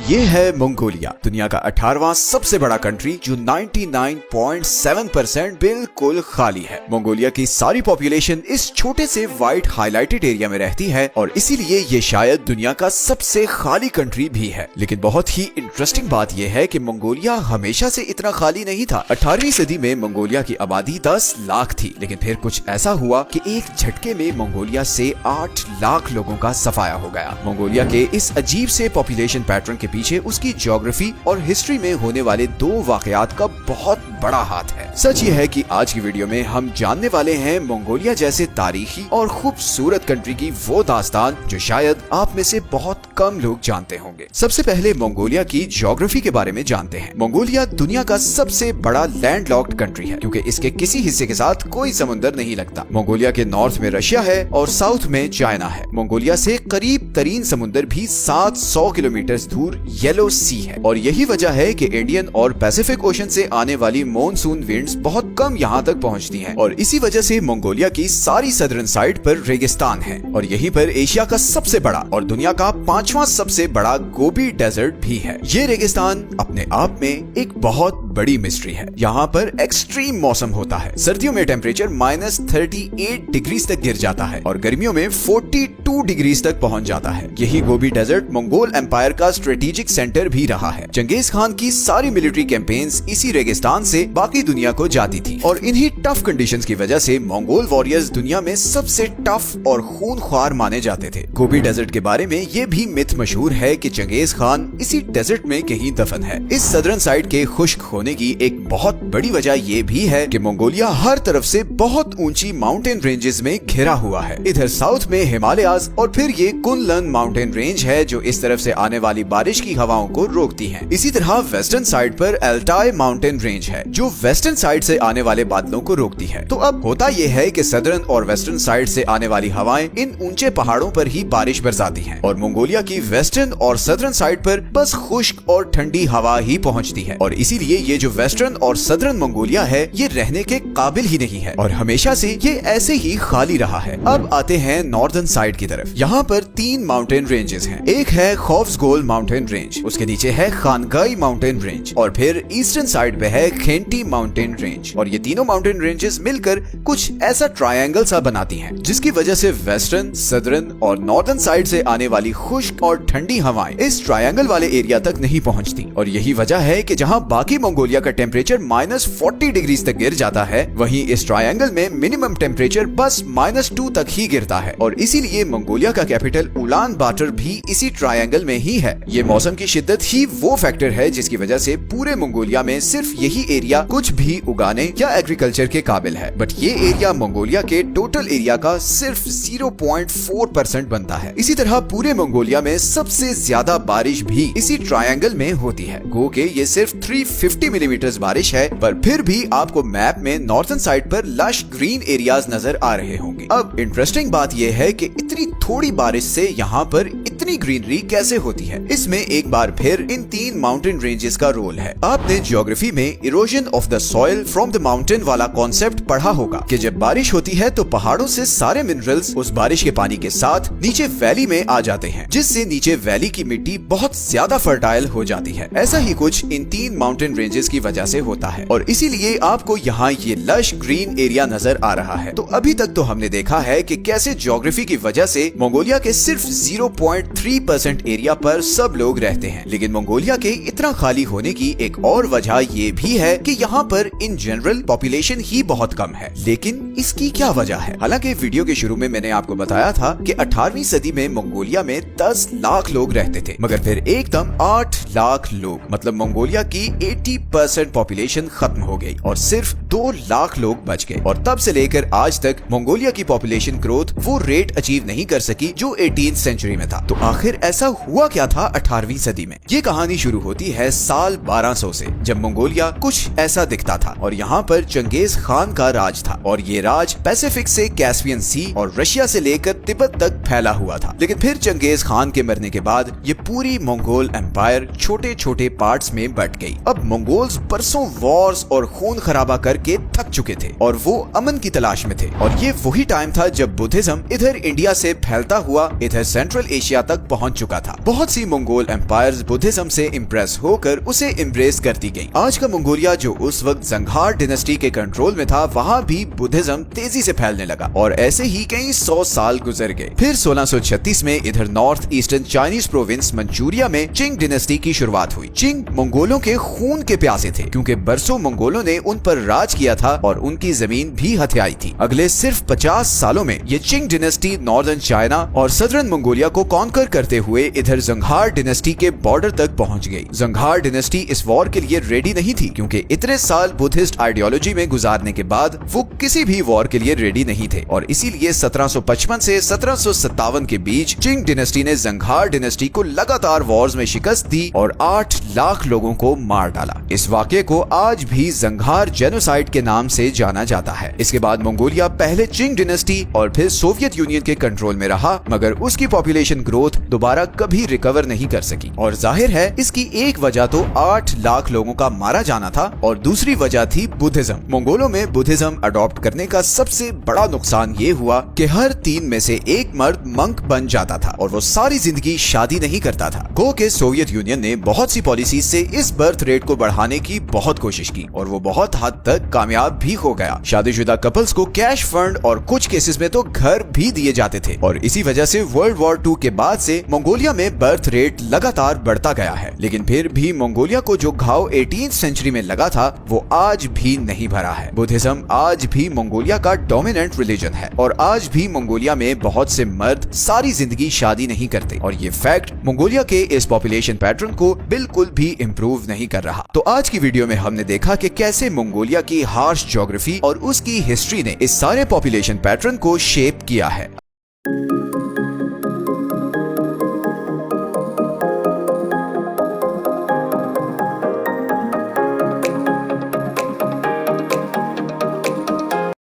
ये है मंगोलिया, दुनिया का 18वां सबसे बड़ा कंट्री जो 99.7% बिल्कुल खाली है। मंगोलिया की सारी पॉपुलेशन इस छोटे से व्हाइट हाईलाइटेड एरिया में रहती है और इसीलिए ये शायद दुनिया का सबसे खाली कंट्री भी है। लेकिन बहुत ही इंटरेस्टिंग बात यह है कि मंगोलिया हमेशा से इतना खाली नहीं था। 18वीं सदी में मंगोलिया की आबादी 10 लाख थी, लेकिन फिर कुछ ऐसा हुआ कि एक झटके में मंगोलिया से 8 लाख लोगों का सफाया हो गया। मंगोलिया के इस अजीब से पॉपुलेशन पैटर्न के पीछे उसकी ज्योग्राफी और हिस्ट्री में होने वाले 2 वाकयात का बहुत बड़ा हाथ है। सच ये है कि आज की वीडियो में हम जानने वाले हैं मंगोलिया जैसे तारीखी और खूबसूरत कंट्री की वो दास्तान जो शायद आप में से बहुत कम लोग जानते होंगे। सबसे पहले मंगोलिया की ज्योग्राफी के बारे में जानते हैं। मंगोलिया दुनिया का सबसे बड़ा लैंडलॉक्ड कंट्री है क्योंकि इसके किसी हिस्से के साथ कोई समुद्र नहीं लगता। मंगोलिया के नॉर्थ में रशिया है और साउथ में चाइना है। मंगोलिया से करीब तरीन समुद्र भी 700 किलोमीटर दूर येलो सी है और यही वजह है कि इंडियन और पैसिफिक ओशन से आने वाली मॉनसून विंड्स बहुत कम यहाँ तक पहुँचती हैं और इसी वजह से मंगोलिया की सारी सदर्न साइड पर रेगिस्तान है और यहीं पर एशिया का सबसे बड़ा और दुनिया का 5वां सबसे बड़ा गोबी डेजर्ट भी है। ये रेगिस्तान अपने आप में एक बहुत बड़ी मिस्ट्री है। यहाँ पर एक्सट्रीम मौसम होता है। सर्दियों में टेम्परेचर -38 डिग्रीज तक गिर जाता है और गर्मियों में 42 डिग्रीज तक पहुँच जाता है। यही गोबी डेजर्ट मंगोल एम्पायर का स्ट्रेटेजिक सेंटर भी रहा है। चंगेज खान की सारी मिलिट्री कैंपेन्स इसी रेगिस्तान से बाकी दुनिया को जाती थी और इन्हीं टफ कंडीशंस की वजह से मंगोल वॉरियर्स दुनिया में सबसे टफ और खूनख्वार माने जाते थे। गोबी डेजर्ट के बारे में ये भी मिथ मशहूर है कि चंगेज खान इसी डेजर्ट में कहीं दफन है। इस सदर्न साइड के खुश्क होने की एक बहुत बड़ी वजह ये भी है कि मंगोलिया हर तरफ से बहुत ऊंची माउंटेन रेंजेस में घिरा हुआ है। इधर साउथ में हिमालयाज और फिर ये कुनलन माउंटेन रेंज है जो इस तरफ से आने वाली बारिश की हवाओं को रोकती है। इसी तरह वेस्टर्न साइड पर एल्टाई माउंटेन रेंज है जो वेस्टर्न साइड से आने वाले बादलों को रोकती है। तो अब होता यह है कि सदर्न और वेस्टर्न साइड से आने वाली हवाएं इन ऊंचे पहाड़ों पर ही बारिश बरसाती हैं और मंगोलिया की वेस्टर्न और सदर्न साइड पर बस खुश्क और ठंडी हवा ही पहुंचती है और इसीलिए ये जो वेस्टर्न और सदर्न मंगोलिया है ये रहने के काबिल ही नहीं है और हमेशा से ये ऐसे ही खाली रहा है। अब आते हैं नॉर्दर्न साइड की तरफ। यहाँ पर 3 माउंटेन रेंजेस हैं। एक है खौफ्सगोल माउंटेन रेंज, उसके नीचे है खानगाई माउंटेन रेंज और फिर ईस्टर्न साइड पे है खेंटी माउंटेन रेंज और ये तीनों माउंटेन रेंजेस मिलकर कुछ ऐसा ट्रायंगल सा बनाती हैं जिसकी वजह से वेस्टर्न, सदर्न और नॉर्दर्न साइड से आने वाली खुश्क और ठंडी हवाएं इस ट्रायंगल वाले एरिया तक नहीं पहुंचती और यही वजह है कि जहां बाकी मंगोलिया का टेम्परेचर -40 डिग्रीज तक गिर जाता है वहीं इस ट्रायंगल में मिनिमम टेम्परेचर बस -2 तक ही गिरता है और इसीलिए मंगोलिया का कैपिटल उलान बाटर भी इसी ट्रायंगल में ही है। ये मौसम की शिद्दत ही वो फैक्टर है जिसकी वजह से पूरे मंगोलिया में सिर्फ यही एरिया कुछ भी उगाने या एग्रीकल्चर के काबिल है। बट ये एरिया मंगोलिया के टोटल एरिया का सिर्फ 0.4% बनता है। इसी तरह पूरे मंगोलिया में सबसे ज्यादा बारिश भी इसी ट्रायंगल में होती है। गो के ये सिर्फ 350 मिलीमीटर बारिश है पर फिर भी आपको मैप में नॉर्थन साइड पर लश ग्रीन एरियाज नजर आ रहे होंगे। अब इंटरेस्टिंग बात यह है कि इतनी थोड़ी बारिश से यहाँ पर इतनी ग्रीनरी कैसे होती है। इसमें एक बार फिर इन 3 माउंटेन रेंजेस का रोल है। आपने ज्योग्राफी में erosion of the soil from the mountain वाला कॉन्सेप्ट पढ़ा होगा कि जब बारिश होती है तो पहाड़ों से सारे मिनरल्स उस बारिश के पानी के साथ नीचे वैली में आ जाते हैं जिससे नीचे वैली की मिट्टी बहुत ज्यादा फर्टाइल हो जाती है। ऐसा ही कुछ इन 3 माउंटेन रेंजेस की वजह से होता है और इसीलिए आपको यहाँ ये लश ग्रीन एरिया नजर आ रहा है। तो अभी तक तो हमने देखा है कि कैसे ज्योग्राफी की वजह से मंगोलिया के सिर्फ 0.3% एरिया पर सब लोग रहते हैं, लेकिन मंगोलिया के इतना खाली होने की एक और वजह ये भी है कि यहाँ पर इन जनरल पॉपुलेशन ही बहुत कम है। लेकिन इसकी क्या वजह है? हालांकि वीडियो के शुरू में मैंने आपको बताया था कि 18वीं सदी में मंगोलिया में 10 लाख लोग रहते थे मगर फिर एकदम 8 लाख लोग मतलब मंगोलिया की 80% पॉपुलेशन खत्म हो गई और सिर्फ 2 लाख लोग बच गए और तब से लेकर आज तक मंगोलिया की पॉपुलेशन ग्रोथ वो रेट अचीव नहीं कर सकी जो 18th सेंचुरी में था। तो आखिर ऐसा हुआ क्या था 18वीं सदी में? ये कहानी शुरू होती है साल 1200 से जब मंगोलिया कुछ ऐसा दिखता था और यहाँ पर चंगेज खान का राज था और ये राज पैसिफिक से कैस्पियन सी और रशिया से लेकर तिब्बत तक फैला हुआ था। लेकिन फिर चंगेज खान के मरने के बाद ये पूरी मंगोल एम्पायर छोटे छोटे पार्ट्स में बट गई। अब मंगोल्स बरसों वॉर्स और खून खराबा करके थक चुके थे और वो अमन की तलाश में थे और ये वही टाइम था जब बुद्धिज्म इधर इंडिया से फैलता हुआ इधर सेंट्रल एशिया तक पहुंच चुका था। बहुत सी मंगोल एम्पायर्स बुद्धिज्म से इम्प्रेस होकर उसे इम्ब्रेस करती गयी। आज का मंगोलिया जो उस वक्त जंघार डिनेस्टी के कंट्रोल में था, वहाँ भी बुद्धिज्म तेजी से फैलने लगा और ऐसे ही कई 100 साल गुजर गए। फिर 1636 में इधर north eastern Chinese province Manchuria में चिंग डिनेस्टी की शुरुआत हुई। चिंग मंगोलों के खून के प्यासे थे क्योंकि बरसों मंगोलों ने उन पर राज किया था और उनकी जमीन भी हथियाई थी। अगले सिर्फ 50 सालों में ये चिंग डिनेस्टी नॉर्दर्न चाइना और सदर्न मंगोलिया को कॉन्कर करते हुए इधर जंघार डिनेस्टी के बॉर्डर तक पहुंच गई। जंघार डिनेस्टी इस वॉर के लिए रेडी नहीं थी क्योंकि इतने साल बुद्धिस्ट आइडियोलॉजी में गुजारने के बाद वो किसी भी वॉर के लिए रेडी नहीं थे और इसीलिए 1755 से 1757 के बीच चिंग डिनेस्टी ने जंघार डिनेस्टी को लगातार वॉर्स में शिकस्त दी और 8 लाख लोगों को मार डाला। इस वाक़ये को आज भी जंघार जेनोसाइड के नाम से जाना जाता है। इसके बाद मंगोलिया पहले चिंग डिनेस्टी और फिर सोवियत यूनियन के कंट्रोल में रहा, मगर उसकी पॉपुलेशन ग्रोथ दोबारा कभी रिकवर नहीं कर सकी और जाहिर है इसकी एक वजह तो 8 लाख लोगों का मारा जाना था और दूसरी वजह थी बुद्धिज्म। मंगोलों में बुद्धिज्म अडॉप्ट करने का सबसे बड़ा नुकसान ये हुआ कि हर 3 में से एक मर्द मंक बन जाता था और वो सारी जिंदगी शादी नहीं करता था। गो के सोवियत यूनियन ने बहुत सी पॉलिसी से इस बर्थ रेट को बढ़ाने की बहुत कोशिश की और वो बहुत हद तक कामयाब भी हो गया। शादीशुदा कपल्स को कैश फंड और कुछ केसेस में तो घर भी दिए जाते थे और इसी वजह से वर्ल्ड वॉर 2 के बाद से मंगोलिया में बर्थ रेट लगातार बढ़ता गया है। लेकिन फिर भी मंगोलिया को जो घाव 18th सेंचुरी में लगा था वो आज भी नहीं भरा है। बुद्धिज्म आज भी मंगोलिया का डोमिनेंट रिलीजन है और आज भी मंगोलिया में बहुत से मर्द सारी जिंदगी शादी नहीं करते और ये फैक्ट मंगोलिया के इस पॉपुलेशन पैटर्न को बिल्कुल भी इम्प्रूव नहीं कर रहा। तो आज की वीडियो में हमने देखा कि कैसे मंगोलिया की हार्श ज्योग्राफी और उसकी हिस्ट्री ने इस सारे पॉपुलेशन पैटर्न को शेप किया है।